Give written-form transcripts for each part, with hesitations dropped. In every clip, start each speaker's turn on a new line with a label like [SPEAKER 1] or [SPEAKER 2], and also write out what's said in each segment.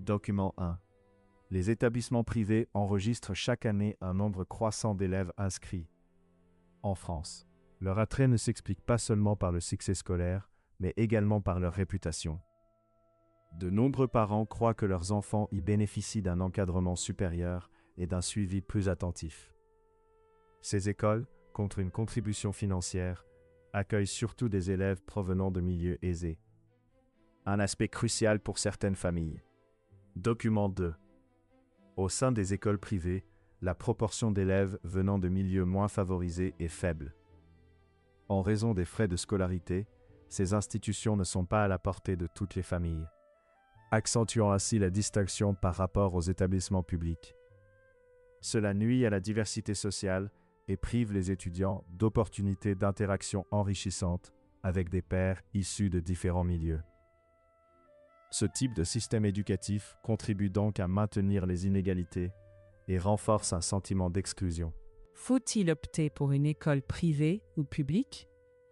[SPEAKER 1] Document 1. Les établissements privés enregistrent chaque année un nombre croissant d'élèves inscrits. En France, leur attrait ne s'explique pas seulement par le succès scolaire, mais également par leur réputation. De nombreux parents croient que leurs enfants y bénéficient d'un encadrement supérieur et d'un suivi plus attentif. Ces écoles, contre une contribution financière, accueillent surtout des élèves provenant de milieux aisés. Un aspect crucial pour certaines familles. Document 2. Au sein des écoles privées, la proportion d'élèves venant de milieux moins favorisés est faible. En raison des frais de scolarité, ces institutions ne sont pas à la portée de toutes les familles, accentuant ainsi la distinction par rapport aux établissements publics. Cela nuit à la diversité sociale et prive les étudiants d'opportunités d'interaction enrichissantes avec des pairs issus de différents milieux. Ce type de système éducatif contribue donc à maintenir les inégalités et renforce un sentiment d'exclusion.
[SPEAKER 2] Faut-il opter pour une école privée ou publique?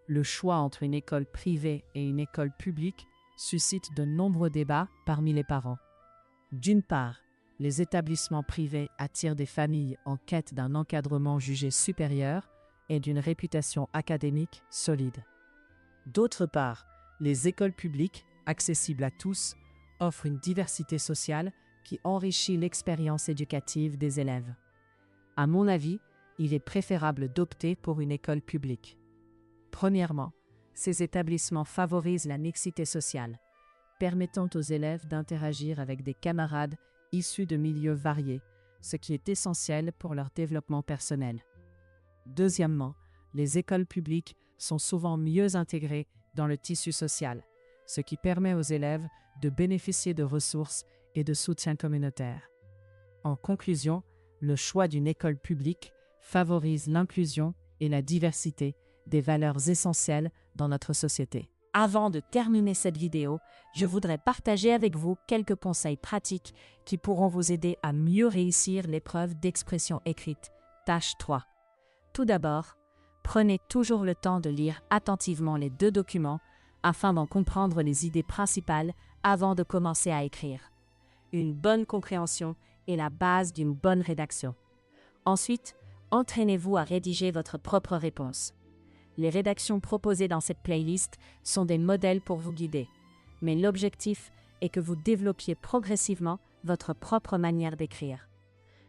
[SPEAKER 2] Le choix entre une école privée et une école publique suscite de nombreux débats parmi les parents. D'une part, les établissements privés attirent des familles en quête d'un encadrement jugé supérieur et d'une réputation académique solide. D'autre part, les écoles publiques, accessibles à tous, offrent une diversité sociale qui enrichit l'expérience éducative des élèves. À mon avis, il est préférable d'opter pour une école publique. Premièrement, ces établissements favorisent la mixité sociale, permettant aux élèves d'interagir avec des camarades issus de milieux variés, ce qui est essentiel pour leur développement personnel. Deuxièmement, les écoles publiques sont souvent mieux intégrées dans le tissu social, ce qui permet aux élèves de bénéficier de ressources et de soutien communautaire. En conclusion, le choix d'une école publique favorise l'inclusion et la diversité des valeurs essentielles dans notre société. Avant de terminer cette vidéo, je voudrais partager avec vous quelques conseils pratiques qui pourront vous aider à mieux réussir l'épreuve d'expression écrite, tâche 3. Tout d'abord, prenez toujours le temps de lire attentivement les deux documents afin d'en comprendre les idées principales avant de commencer à écrire. Une bonne compréhension est la base d'une bonne rédaction. Ensuite, entraînez-vous à rédiger votre propre réponse. Les rédactions proposées dans cette playlist sont des modèles pour vous guider, mais l'objectif est que vous développiez progressivement votre propre manière d'écrire.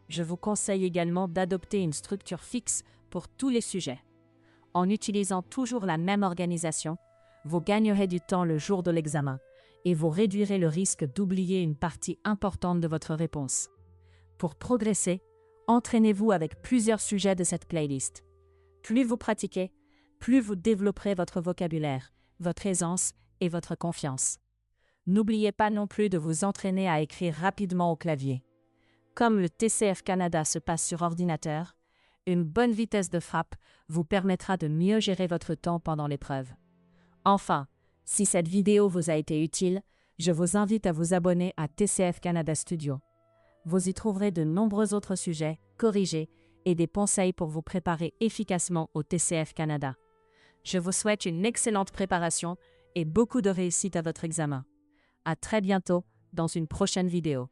[SPEAKER 2] Je vous conseille également d'adopter une structure fixe pour tous les sujets. En utilisant toujours la même organisation, vous gagnerez du temps le jour de l'examen et vous réduirez le risque d'oublier une partie importante de votre réponse. Pour progresser, entraînez-vous avec plusieurs sujets de cette playlist. Plus vous pratiquez, plus vous développerez votre vocabulaire, votre aisance et votre confiance. N'oubliez pas non plus de vous entraîner à écrire rapidement au clavier. Comme le TCF Canada se passe sur ordinateur, une bonne vitesse de frappe vous permettra de mieux gérer votre temps pendant l'épreuve. Enfin, si cette vidéo vous a été utile, je vous invite à vous abonner à TCF Canada Studio. Vous y trouverez de nombreux autres sujets, corrigés, et des conseils pour vous préparer efficacement au TCF Canada. Je vous souhaite une excellente préparation et beaucoup de réussite à votre examen. À très bientôt dans une prochaine vidéo.